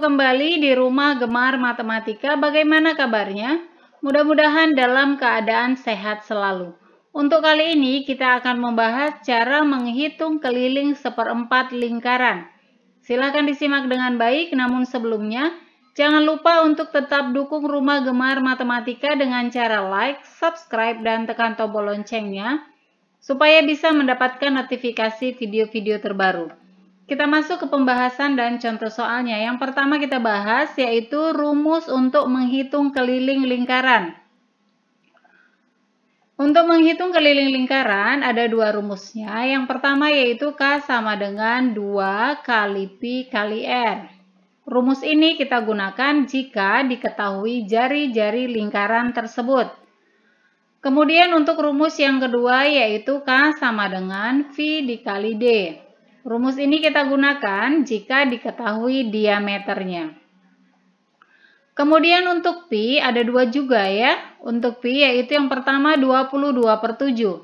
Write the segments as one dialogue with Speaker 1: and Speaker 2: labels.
Speaker 1: kembali di Rumah Gemar Matematika. Bagaimana kabarnya? Mudah-mudahan dalam keadaan sehat selalu. Untuk kali ini kita akan membahas cara menghitung keliling seperempat lingkaran. Silahkan disimak dengan baik, namun sebelumnya jangan lupa untuk tetap dukung Rumah Gemar Matematika dengan cara like, subscribe, dan tekan tombol loncengnya supaya bisa mendapatkan notifikasi video-video terbaru. Kita masuk ke pembahasan dan contoh soalnya. Yang pertama kita bahas yaitu rumus untuk menghitung keliling lingkaran. Untuk menghitung keliling lingkaran ada dua rumusnya. Yang pertama yaitu K sama dengan 2 kali Pi kali R. Rumus ini kita gunakan jika diketahui jari-jari lingkaran tersebut. Kemudian untuk rumus yang kedua yaitu K sama dengan V dikali D. Rumus ini kita gunakan jika diketahui diameternya. Kemudian untuk Pi ada dua juga ya. Untuk Pi yaitu yang pertama 22/7.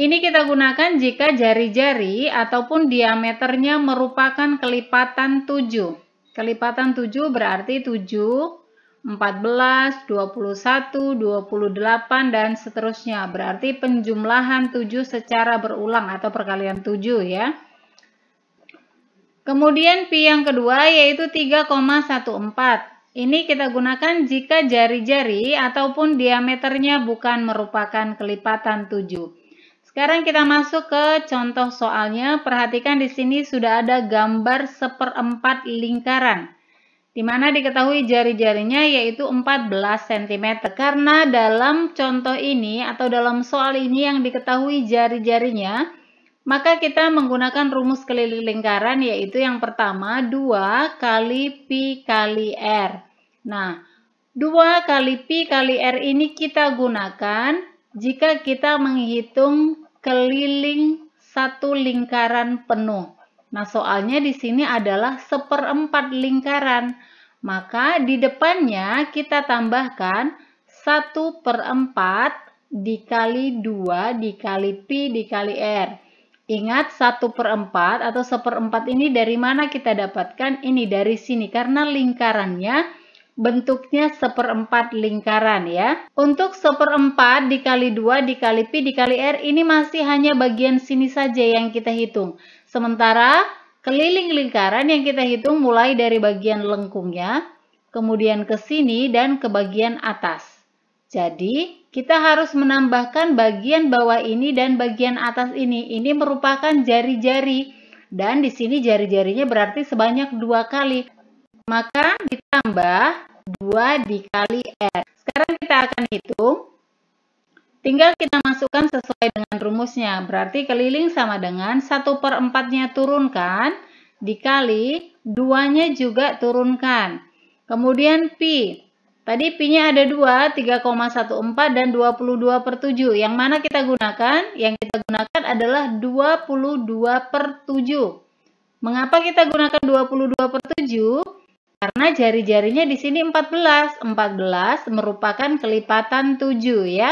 Speaker 1: Ini kita gunakan jika jari-jari ataupun diameternya merupakan kelipatan 7. Kelipatan 7 berarti 7, 14, 21, 28, dan seterusnya. Berarti penjumlahan 7 secara berulang atau perkalian 7 ya. Kemudian Pi yang kedua yaitu 3,14. Ini kita gunakan jika jari-jari ataupun diameternya bukan merupakan kelipatan 7. Sekarang kita masuk ke contoh soalnya. Perhatikan di sini sudah ada gambar seperempat lingkaran, di mana diketahui jari-jarinya yaitu 14 cm. Karena dalam contoh ini atau dalam soal ini yang diketahui jari-jarinya, maka kita menggunakan rumus keliling lingkaran yaitu yang pertama 2 kali Pi kali R. Nah, 2 kali Pi kali R ini kita gunakan jika kita menghitung keliling satu lingkaran penuh. Nah, soalnya di sini adalah seperempat lingkaran. Maka di depannya kita tambahkan 1/4 dikali 2 dikali Pi dikali R. Ingat 1/4 atau seperempat ini dari mana kita dapatkan? Ini dari sini karena lingkarannya bentuknya seperempat lingkaran ya. Untuk seperempat dikali 2 dikali Pi dikali R ini masih hanya bagian sini saja yang kita hitung. Sementara keliling lingkaran yang kita hitung mulai dari bagian lengkungnya, kemudian ke sini dan ke bagian atas. Jadi kita harus menambahkan bagian bawah ini dan bagian atas ini. Ini merupakan jari-jari dan di sini jari-jarinya berarti sebanyak 2 kali. Maka ditambah 2 dikali R. Sekarang kita akan hitung. Tinggal kita masukkan sesuai dengan rumusnya. Berarti keliling sama dengan 1/4-nya turunkan, dikali 2-nya juga turunkan. Kemudian Pi. Tadi Pi-nya ada 2, 3,14 dan 22/7. Yang mana kita gunakan? Yang kita gunakan adalah 22/7. Mengapa kita gunakan 22/7? Karena jari-jarinya di sini 14. 14 merupakan kelipatan 7 ya.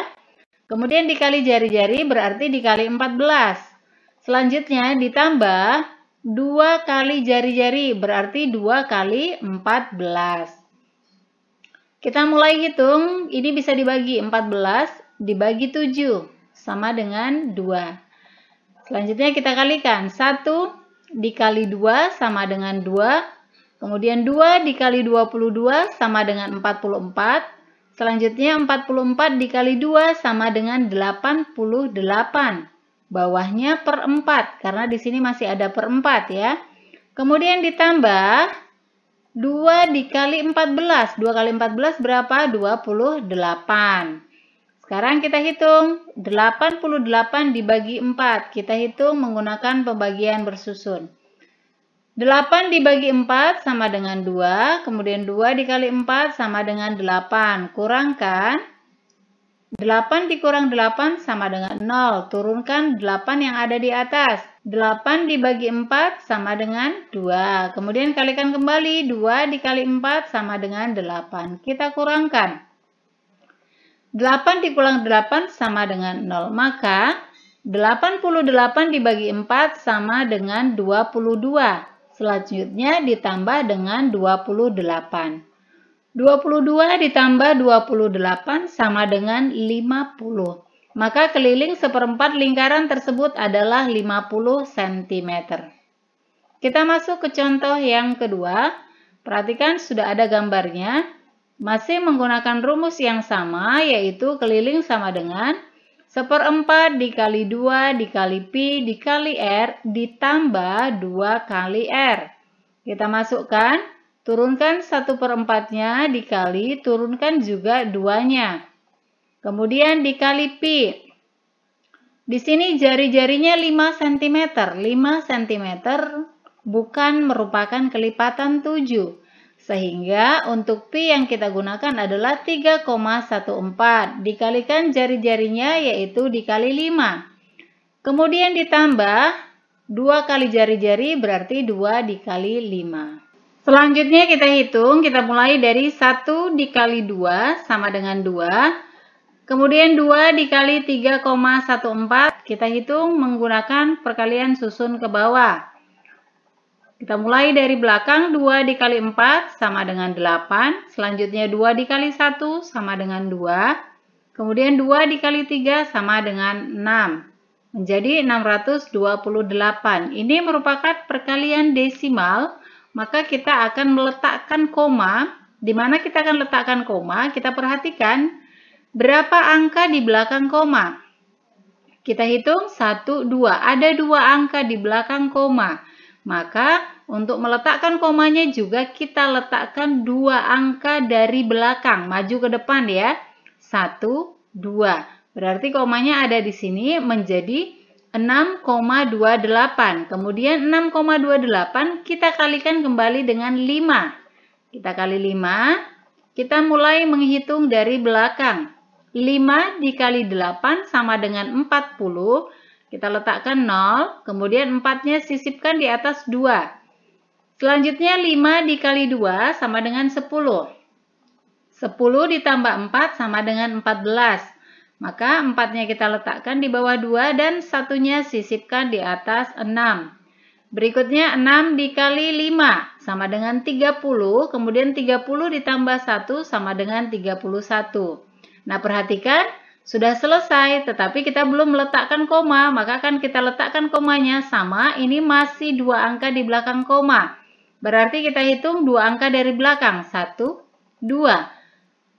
Speaker 1: Kemudian dikali jari-jari berarti dikali 14. Selanjutnya ditambah 2 kali jari-jari berarti 2 kali 14. Kita mulai hitung. Ini bisa dibagi 14 dibagi 7 sama dengan 2. Selanjutnya kita kalikan. 1 dikali 2 sama dengan 2. Kemudian 2 dikali 22 sama dengan 44. Selanjutnya 44 dikali 2 sama dengan 88. Bawahnya per 4 karena di sini masih ada per 4 ya. Kemudian ditambah 2 dikali 14. 2 kali 14 berapa? 28. Sekarang kita hitung. 88 dibagi 4. Kita hitung menggunakan pembagian bersusun. 8 dibagi 4 sama dengan 2, kemudian 2 dikali 4 sama dengan 8, kurangkan 8 dikurang 8 sama dengan 0, turunkan 8 yang ada di atas, 8 dibagi 4 sama dengan 2, kemudian kalikan kembali, 2 dikali 4 sama dengan 8, kita kurangkan, 8 dikurang 8 sama dengan 0, maka 88 dibagi 4 sama dengan 22. Selanjutnya ditambah dengan 28. 22 ditambah 28 sama dengan 50. Maka keliling seperempat lingkaran tersebut adalah 50 cm. Kita masuk ke contoh yang kedua. Perhatikan sudah ada gambarnya. Masih menggunakan rumus yang sama, yaitu keliling sama dengan seperempat dikali 2 dikali pi dikali r ditambah 2 kali r. Kita masukkan, turunkan 1/4-nya dikali, turunkan juga 2-nya. Kemudian dikali pi. Di sini jari-jarinya 5 cm. 5 cm bukan merupakan kelipatan 7. Sehingga untuk pi yang kita gunakan adalah 3,14. Dikalikan jari-jarinya yaitu dikali 5. Kemudian ditambah 2 kali jari-jari berarti 2 dikali 5. Selanjutnya kita hitung, kita mulai dari 1 dikali 2 sama dengan 2. Kemudian 2 dikali 3,14, kita hitung menggunakan perkalian susun ke bawah. Kita mulai dari belakang, 2 dikali 4 sama dengan 8. Selanjutnya 2 dikali 1 sama dengan 2. Kemudian 2 dikali 3 sama dengan 6. Menjadi 628. Ini merupakan perkalian desimal, maka kita akan meletakkan koma. Di mana kita akan letakkan koma? Kita perhatikan berapa angka di belakang koma. Kita hitung 1, 2. Ada 2 angka di belakang koma. Maka untuk meletakkan komanya juga kita letakkan 2 angka dari belakang. Maju ke depan ya. 1, 2. Berarti komanya ada di sini menjadi 6,28. Kemudian 6,28 kita kalikan kembali dengan 5. Kita kali 5. Kita mulai menghitung dari belakang. 5 dikali 8 sama dengan 40. Kita letakkan 0, kemudian 4-nya sisipkan di atas 2. Selanjutnya 5 dikali 2 sama dengan 10. 10 ditambah 4 sama dengan 14. Maka 4-nya kita letakkan di bawah 2 dan 1-nya sisipkan di atas 6. Berikutnya 6 dikali 5 sama dengan 30. Kemudian 30 ditambah 1 sama dengan 31. Nah perhatikan. Sudah selesai, tetapi kita belum meletakkan koma, maka akan kita letakkan komanya sama, ini masih 2 angka di belakang koma. Berarti kita hitung 2 angka dari belakang, 1, 2.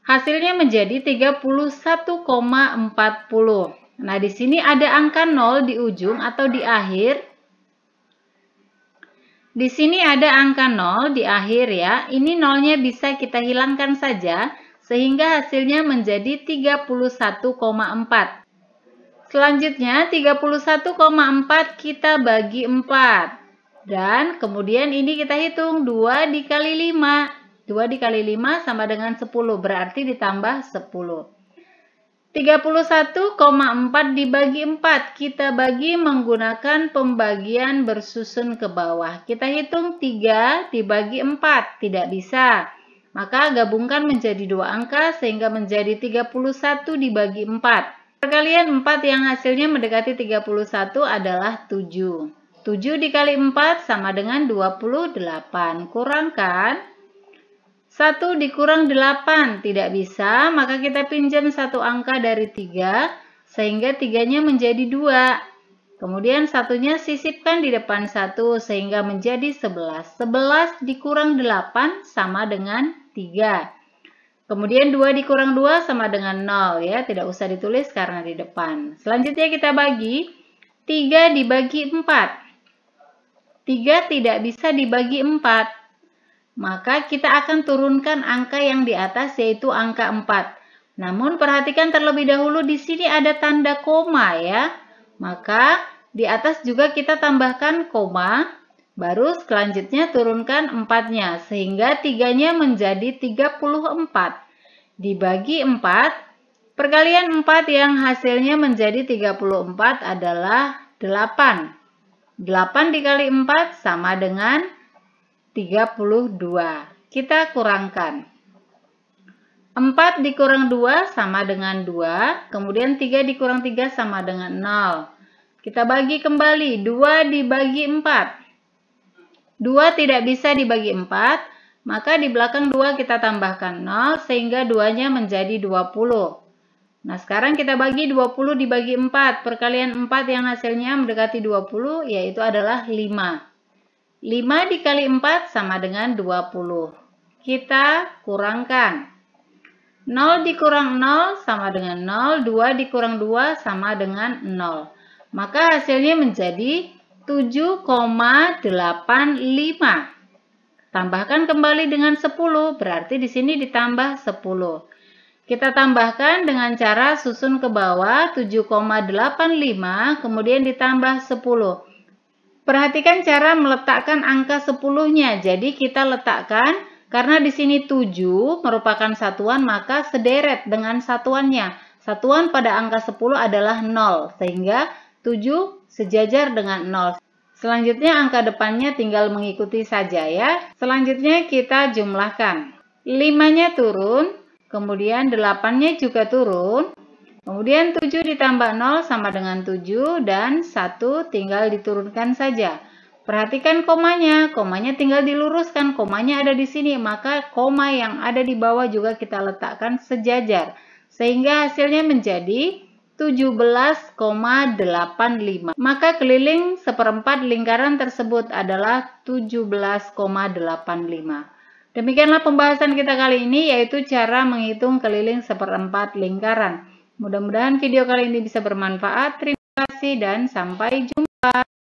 Speaker 1: Hasilnya menjadi 31,40. Nah, di sini ada angka 0 di ujung atau di akhir. Di sini ada angka 0 di akhir ya, ini 0-nya bisa kita hilangkan saja. Sehingga hasilnya menjadi 31,4. Selanjutnya 31,4 kita bagi 4. Dan kemudian ini kita hitung 2 dikali 5. 2 dikali 5 sama dengan 10. Berarti ditambah 10. 31,4 dibagi 4. Kita bagi menggunakan pembagian bersusun ke bawah. Kita hitung 3 dibagi 4. Tidak bisa. Maka gabungkan menjadi 2 angka sehingga menjadi 31 dibagi 4. Perkalian 4 yang hasilnya mendekati 31 adalah 7. 7 dikali 4 sama dengan 28. Kurangkan. 1 dikurang 8 tidak bisa, maka kita pinjam 1 angka dari 3 sehingga 3-nya menjadi 2. Kemudian 1-nya sisipkan di depan 1 sehingga menjadi 11. 11 dikurang 8 sama dengan 3. Kemudian 2 dikurang 2 sama dengan 0 ya, tidak usah ditulis karena di depan. Selanjutnya kita bagi 3 dibagi 4. 3 tidak bisa dibagi 4. Maka kita akan turunkan angka yang di atas yaitu angka 4. Namun perhatikan terlebih dahulu di sini ada tanda koma ya. Maka di atas juga kita tambahkan koma, baru selanjutnya turunkan 4-nya, sehingga 3-nya menjadi 34. Dibagi 4, perkalian 4 yang hasilnya menjadi 34 adalah 8. 8 dikali 4 sama dengan 32. Kita kurangkan. 4 dikurang 2 sama dengan 2, kemudian 3 dikurang 3 sama dengan 0. Kita bagi kembali, 2 dibagi 4. 2 tidak bisa dibagi 4, maka di belakang 2 kita tambahkan 0 sehingga 2-nya menjadi 20. Nah, sekarang kita bagi 20 dibagi 4. Perkalian 4 yang hasilnya mendekati 20, yaitu adalah 5. 5 dikali 4 sama dengan 20. Kita kurangkan. 0 dikurang 0 sama dengan 0. 2 dikurang 2 sama dengan 0. Maka hasilnya menjadi 7,85. Tambahkan kembali dengan 10, berarti di sini ditambah 10. Kita tambahkan dengan cara susun ke bawah 7,85 kemudian ditambah 10. Perhatikan cara meletakkan angka 10-nya. Jadi kita letakkan karena di sini 7 merupakan satuan maka sederet dengan satuannya. Satuan pada angka 10 adalah 0 sehingga 7 sejajar dengan 0. Selanjutnya angka depannya tinggal mengikuti saja ya. Selanjutnya kita jumlahkan. 5-nya turun. Kemudian 8-nya juga turun. Kemudian 7 ditambah 0 sama dengan 7 dan 1 tinggal diturunkan saja. Perhatikan komanya. Komanya tinggal diluruskan. Komanya ada di sini. Maka koma yang ada di bawah juga kita letakkan sejajar. Sehingga hasilnya menjadi 17,85. Maka keliling seperempat lingkaran tersebut adalah 17,85. Demikianlah pembahasan kita kali ini, yaitu cara menghitung keliling seperempat lingkaran. Mudah-mudahan video kali ini bisa bermanfaat. Terima kasih dan sampai jumpa.